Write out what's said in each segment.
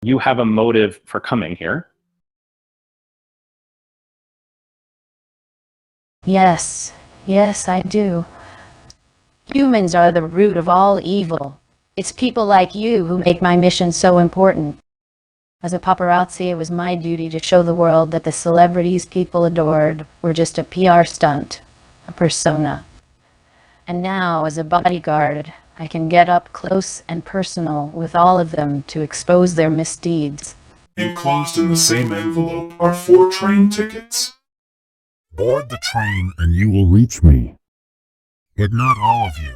You have a motive for coming here. Yes, yes, I do. Humans are the root of all evil. It's people like you who make my mission so important. As a paparazzi, it was my duty to show the world that the celebrities people adored were just a PR stunt, a persona. And now, as a bodyguard, I can get up close and personal with all of them to expose their misdeeds. Enclosed in the same envelope are 4 train tickets. Board the train and you will reach me. But not all of you.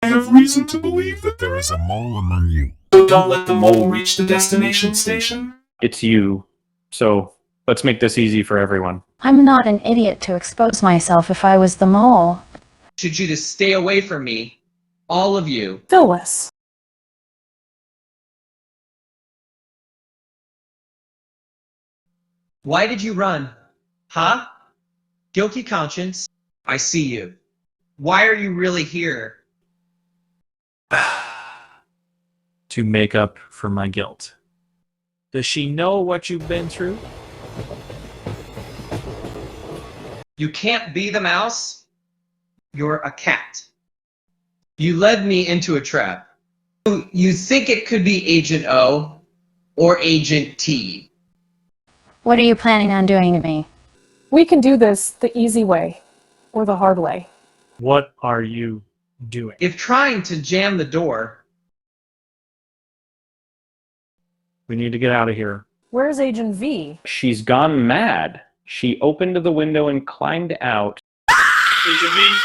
I have reason to believe that there is a mole among you. So don't let the mole reach the destination station. It's you. So let's make this easy for everyone. I'm not an idiot to expose myself if I was the mole. Should you to stay away from me, all of you. Phyllis. Why did you run? Huh? Guilty conscience? I see you. Why are you really here? To make up for my guilt. Does she know what you've been through? You can't be the mouse. You're a cat. You led me into a trap. You think it could be Agent O or Agent T. What are you planning on doing to me? We can do this the easy way, or the hard way. What are you doing? If trying to jam the door, We need to get out of here. Where's Agent V? She's gone mad. She opened the window and climbed out. Agent V?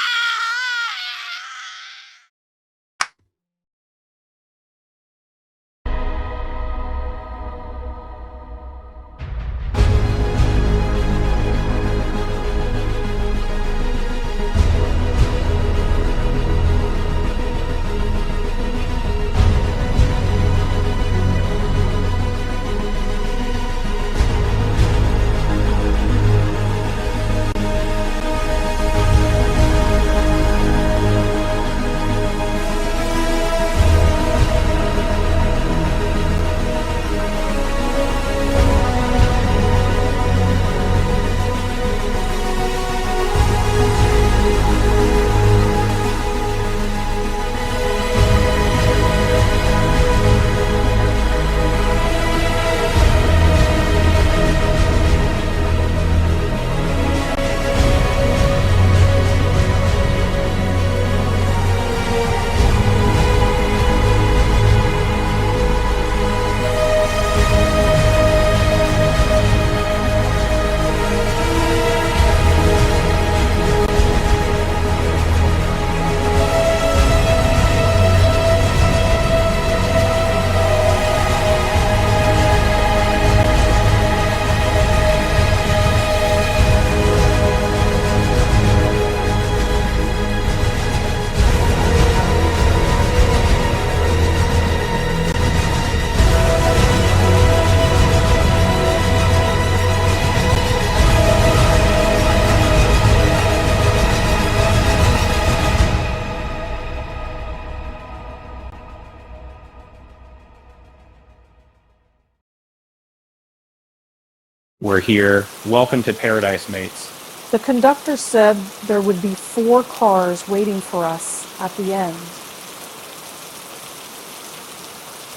We're here. Welcome to paradise, mates. The conductor said there would be 4 cars waiting for us at the end.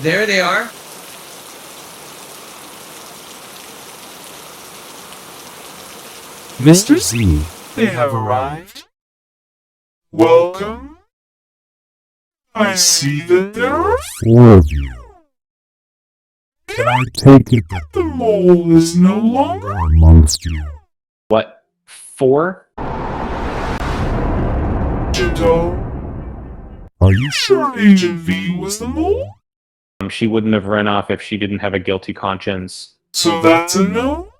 there they are. Mr. Z, they have arrived. Welcome. I see that there are 4 of you. Can I take it that the mole is no longer amongst you? What? 4? Agent O. Are you sure Agent V was the mole? She wouldn't have run off if she didn't have a guilty conscience. So that's a no?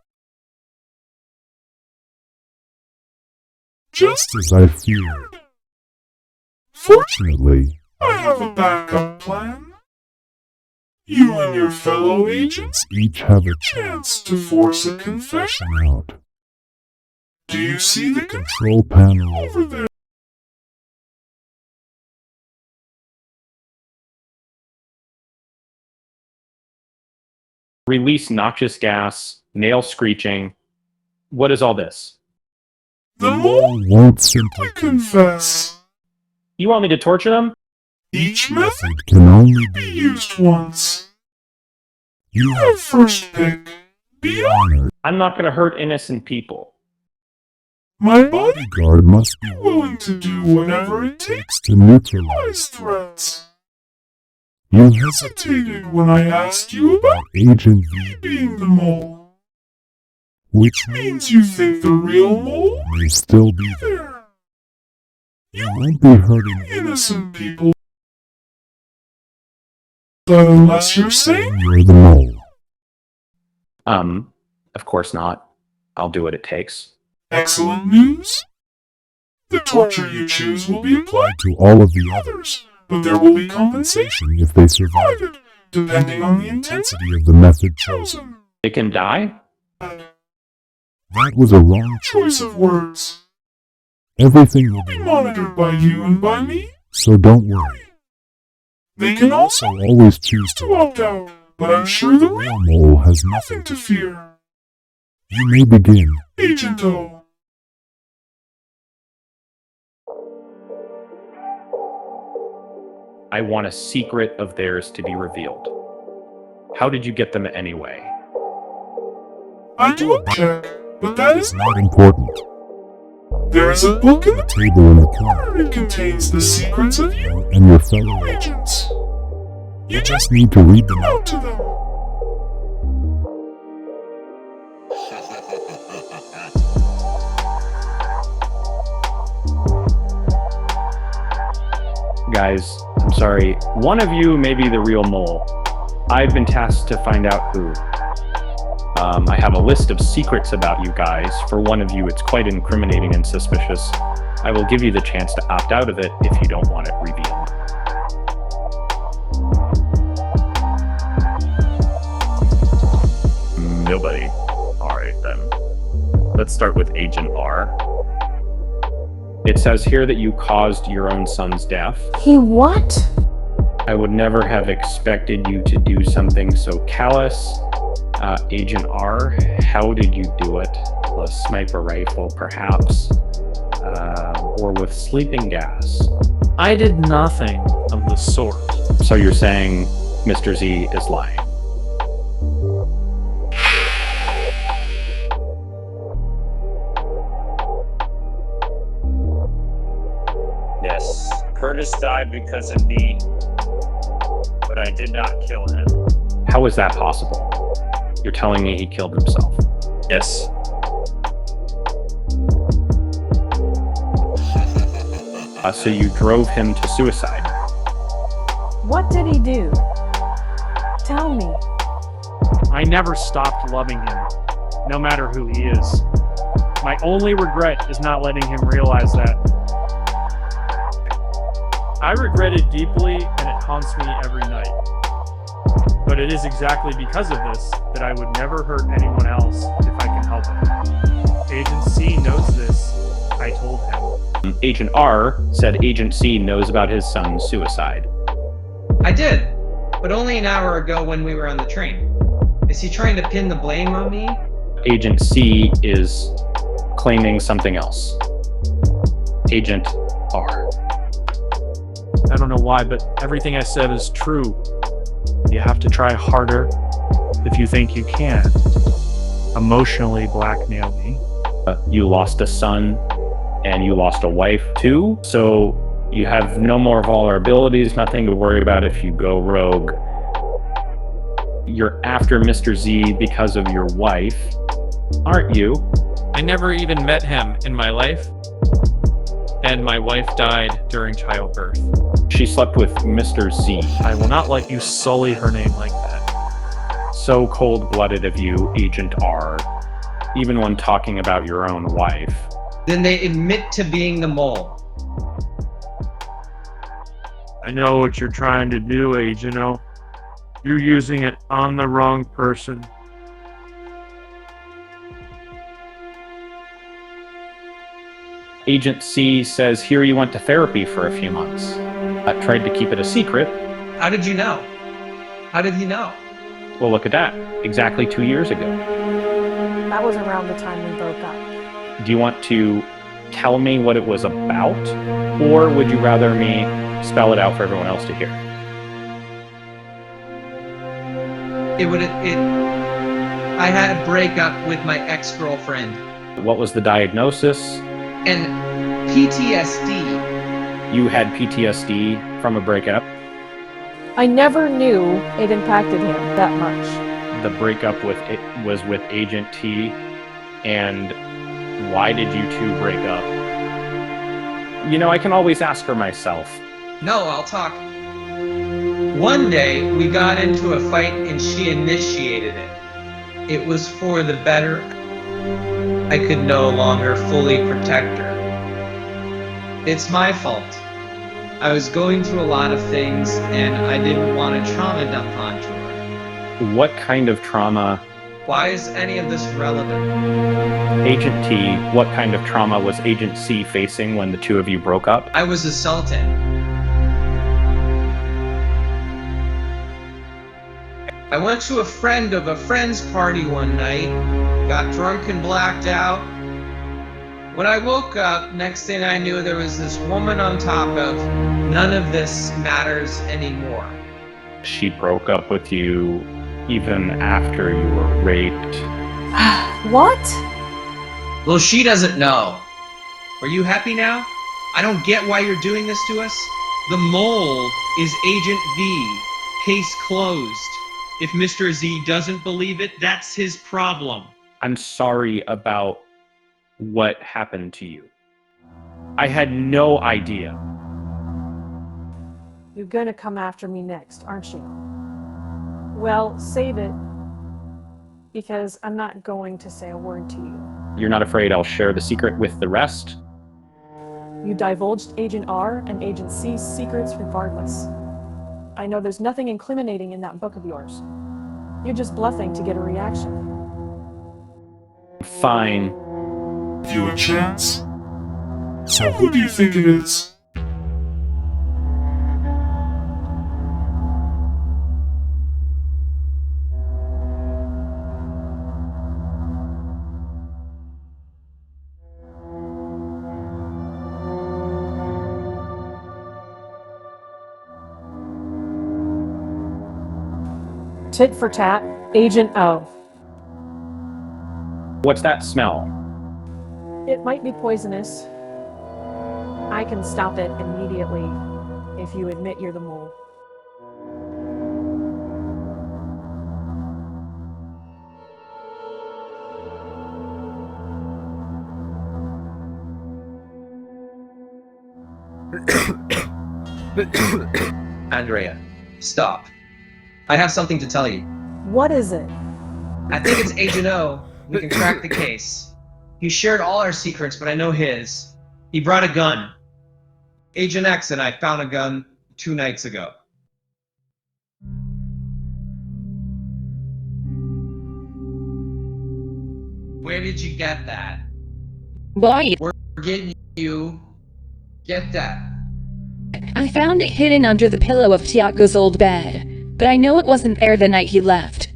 Just as I feared. Fortunately, I have a backup plan. You and your fellow agents Each have a chance to force a confession out. Do you see the control panel over there? Release noxious gas, nail screeching. What is all this? The mole won't simply confess. You want me to torture them? Each method can only be used once. You have first pick. Be honored. I'm not going to hurt innocent people. My bodyguard must be willing to do whatever it takes to neutralize threats. You hesitated when I asked you about Agent V being the mole. Which means you think the real mole may still be there. You won't be hurting innocent people. But unless you're saying you're the mole. Of course not. I'll do what it takes. Excellent news. The torture you choose will be applied to all of the others, but there will be compensation if they survive it, depending on the intensity of the method chosen. They can die? That was a wrong choice of words. Everything will be monitored by you and by me, so don't worry. They can also always choose to opt out, but I'm sure the real mole has nothing to fear. You may begin, Agent O. I want a secret of theirs to be revealed. How did you get them anyway? I do a check, but that is not important. There is a book in the table in the corner. It contains the secrets of you and your fellow agents. You just need to read them out to them. Guys, I'm sorry. One of you may be the real mole. I've been tasked to find out who. I have a list of secrets about you guys. For one of you, it's quite incriminating and suspicious. I will give you the chance to opt out of it if you don't want it revealed. Nobody. Alright then. Let's start with Agent R. It says here that you caused your own son's death. He what? I would never have expected you to do something so callous. Agent R, how did you do it? A sniper rifle, perhaps? Or with sleeping gas? I did nothing of the sort. So you're saying Mr. Z is lying? Yes, Curtis died because of me, but I did not kill him. How is that possible? You're telling me he killed himself? Yes. So you drove him to suicide? What did he do? Tell me. I never stopped loving him, no matter who he is. My only regret is not letting him realize that. I regret it deeply, and it haunts me every night. But it is exactly because of this that I would never hurt anyone else if I can help it. Agent C knows this. I told him. Agent R said Agent C knows about his son's suicide. I did, but only an hour ago when we were on the train. Is he trying to pin the blame on me? Agent C is claiming something else. Agent R. I don't know why, but everything I said is true. You have to try harder if you think you can. Emotionally blackmail me. You lost a son and you lost a wife too, so you have no more vulnerabilities, nothing to worry about if you go rogue. You're after Mr. Z because of your wife, aren't you? I never even met him in my life, and my wife died during childbirth. She slept with Mr. Z. I will not let you sully her name like that. So cold-blooded of you, Agent R, even when talking about your own wife. Then they admit to being the mole. I know what you're trying to do, Agent O. You're using it on the wrong person. Agent C says here you went to therapy for a few months. I tried to keep it a secret. How did you know? How did he know? Well, look at that. Exactly 2 years ago. That was around the time we broke up. Do you want to tell me what it was about, or would you rather me spell it out for everyone else to hear? I had a breakup with my ex-girlfriend. What was the diagnosis? And PTSD. You had PTSD from a breakup. I never knew it impacted him that much. The breakup was with Agent T, and why did you two break up? You know, I can always ask her myself. No, I'll talk. One day, we got into a fight and she initiated it. It was for the better. I could no longer fully protect her. It's my fault. I was going through a lot of things and I didn't want to trauma dump onto her. What kind of trauma? Why is any of this relevant? Agent T, what kind of trauma was Agent C facing when the two of you broke up? I was assaulted. I went to a friend of a friend's party one night, got drunk and blacked out. When I woke up, next thing I knew there was this woman on top of. None of this matters anymore. She broke up with you even after you were raped. What? Well, she doesn't know. Are you happy now? I don't get why you're doing this to us. The mole is Agent V. Case closed. If Mr. Z doesn't believe it, that's his problem. I'm sorry about what happened to you. I had no idea. You're gonna come after me next, aren't you? Well, save it, because I'm not going to say a word to you. You're not afraid I'll share the secret with the rest? You divulged Agent R and Agent C's secrets regardless. I know there's nothing incriminating in that book of yours. You're just bluffing to get a reaction. Fine. Give you a chance? So who do you think it is? Tit for tat, Agent O. What's that smell? It might be poisonous. I can stop it immediately if you admit you're the mole. Andrea, stop. I have something to tell you. What is it? I think it's Agent O. We can crack the case. He shared all our secrets, but I know his. He brought a gun. Agent X and I found a gun 2 nights ago. Where did you get that? Boy, We're getting you. Get that. I found it hidden under the pillow of Tiago's old bed, but I know it wasn't there the night he left.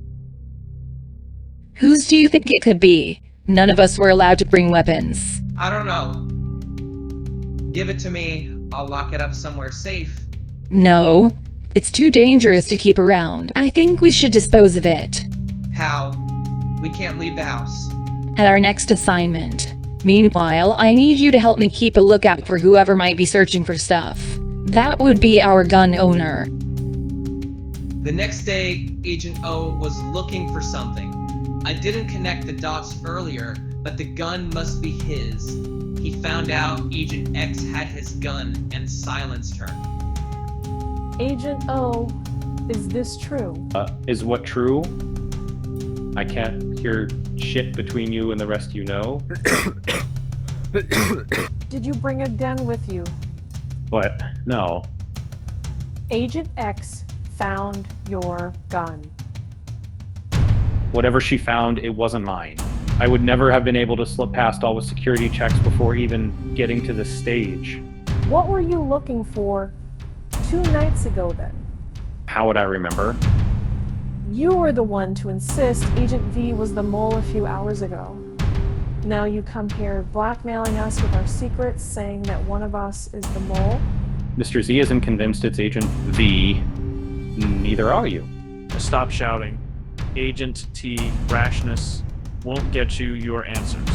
Whose do you think it could be? None of us were allowed to bring weapons. I don't know. Give it to me. I'll lock it up somewhere safe. No, it's too dangerous to keep around. I think we should dispose of it. How? We can't leave the house. At our next assignment. Meanwhile, I need you to help me keep a lookout for whoever might be searching for stuff. That would be our gun owner. The next day, Agent O was looking for something. I didn't connect the dots earlier, but the gun must be his. He found out Agent X had his gun and silenced her. Agent O, is this true? Is what true? I can't hear shit between you and the rest you know. Did you bring a gun with you? But no. Agent X found your gun. Whatever she found, it wasn't mine. I would never have been able to slip past all the security checks before even getting to this stage. What were you looking for 2 nights ago then? How would I remember? You were the one to insist Agent V was the mole a few hours ago. Now you come here blackmailing us with our secrets, saying that one of us is the mole? Mr. Z isn't convinced it's Agent V. Neither are you. Stop shouting. Agent T rashness won't get you your answers.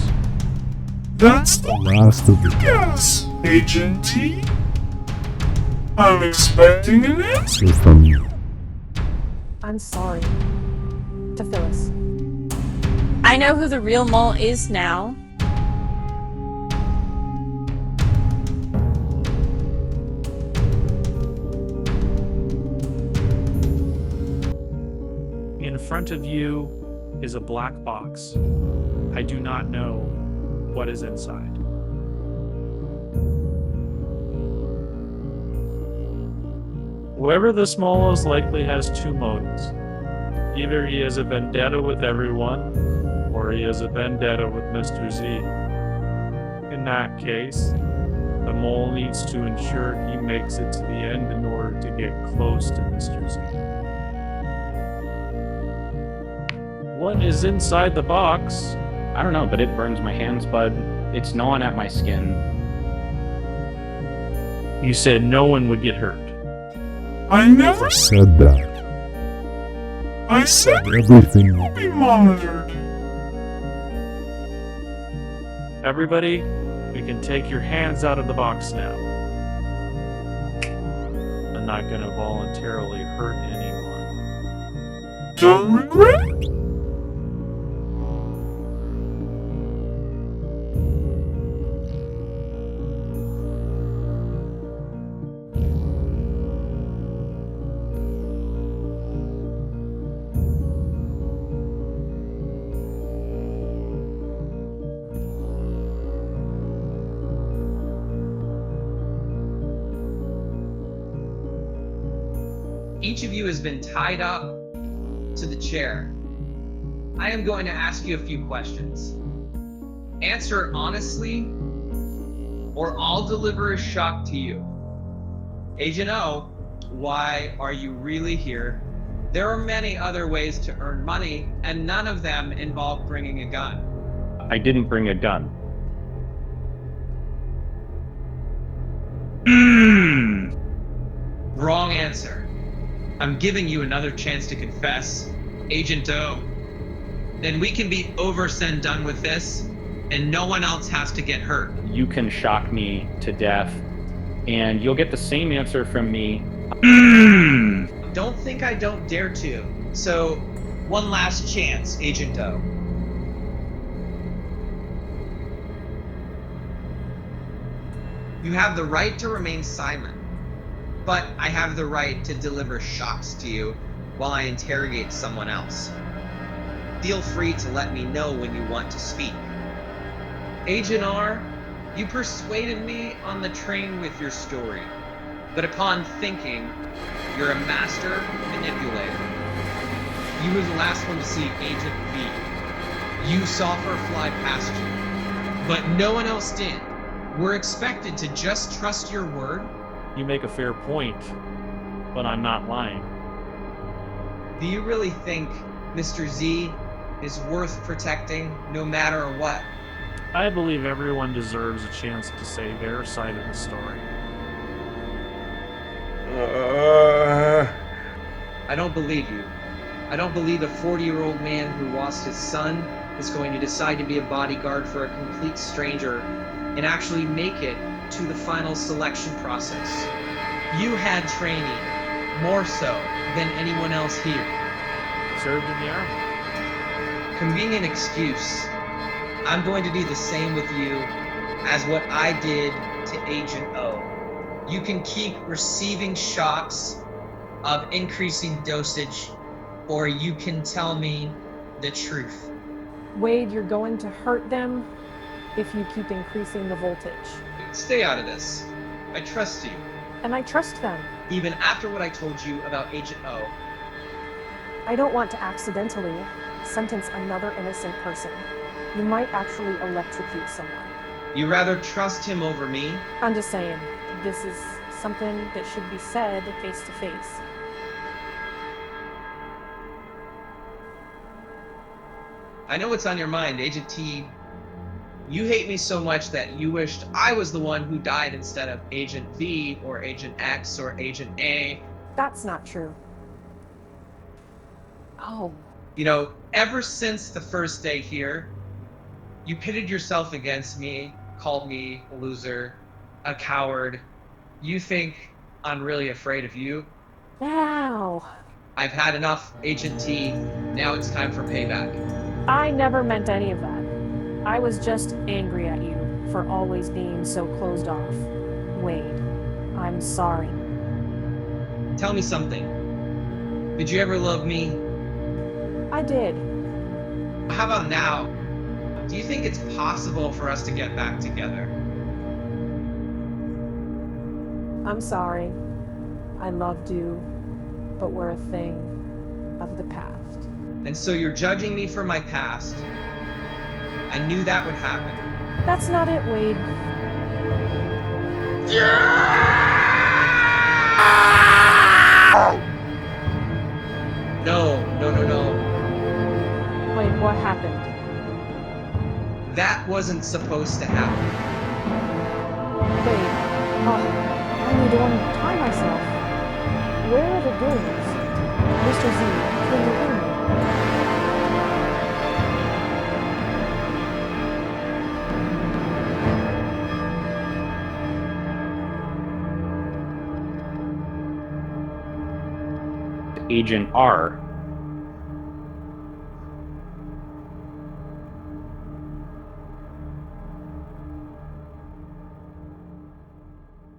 That's the last of your guess, Agent T. I'm expecting an answer from you. I'm sorry. To Phyllis. I know who the real mole is now. In front of you is a black box. I do not know what is inside. Whoever the Smole is likely has two motives. Either he has a vendetta with everyone, or he has a vendetta with Mr. Z. In that case, the mole needs to ensure he makes it to the end in order to get close to Mr. Z. What is inside the box? I don't know, but it burns my hands, bud. It's gnawing at my skin. You said no one would get hurt. I never said that. I said everything will be monitored. Everybody, we can take your hands out of the box now. I'm not gonna voluntarily hurt anyone. Don't regret it. Each of you has been tied up to the chair. I am going to ask you a few questions. Answer honestly, or I'll deliver a shock to you. Agent O, why are you really here? There are many other ways to earn money, and none of them involve bringing a gun. I didn't bring a gun. Wrong answer. I'm giving you another chance to confess, Agent O. Then we can be over and done with this, and no one else has to get hurt. You can shock me to death, and you'll get the same answer from me. Don't think I don't dare to. So, one last chance, Agent O. You have the right to remain silent, but I have the right to deliver shocks to you while I interrogate someone else. Feel free to let me know when you want to speak. Agent R, you persuaded me on the train with your story, but upon thinking, you're a master manipulator. You were the last one to see Agent V. You saw her fly past you, but no one else did. We're expected to just trust your word. You make a fair point, but I'm not lying. Do you really think Mr. Z is worth protecting no matter what? I believe everyone deserves a chance to say their side of the story. I don't believe you. I don't believe a 40-year-old man who lost his son is going to decide to be a bodyguard for a complete stranger and actually make it to the final selection process. You had training, more so than anyone else here. Served in the army. Convenient excuse. I'm going to do the same with you as what I did to Agent O. You can keep receiving shocks of increasing dosage, or you can tell me the truth. Wade, you're going to hurt them if you keep increasing the voltage. Stay out of this. I trust you. And I trust them. Even after what I told you about Agent O. I don't want to accidentally sentence another innocent person. You might actually electrocute someone. You rather trust him over me? I'm just saying, this is something that should be said face to face. I know what's on your mind, Agent T. You hate me so much that you wished I was the one who died instead of Agent V or Agent X or Agent A. That's not true. Oh, You know, ever since the first day here, you pitted yourself against me, called me a loser, a coward. You think I'm really afraid of you? Now, I've had enough, Agent T. Now it's time for payback. I never meant any of that. I was just angry at you for always being so closed off. Wade, I'm sorry. Tell me something. Did you ever love me? I did. How about now? Do you think it's possible for us to get back together? I'm sorry. I loved you, but we're a thing of the past. And so you're judging me for my past. I knew that would happen. That's not it, Wade. No. Wait, what happened? That wasn't supposed to happen. Wait. I need to untie myself. Where are the goons? Mr. Z, can you hear me? Agent R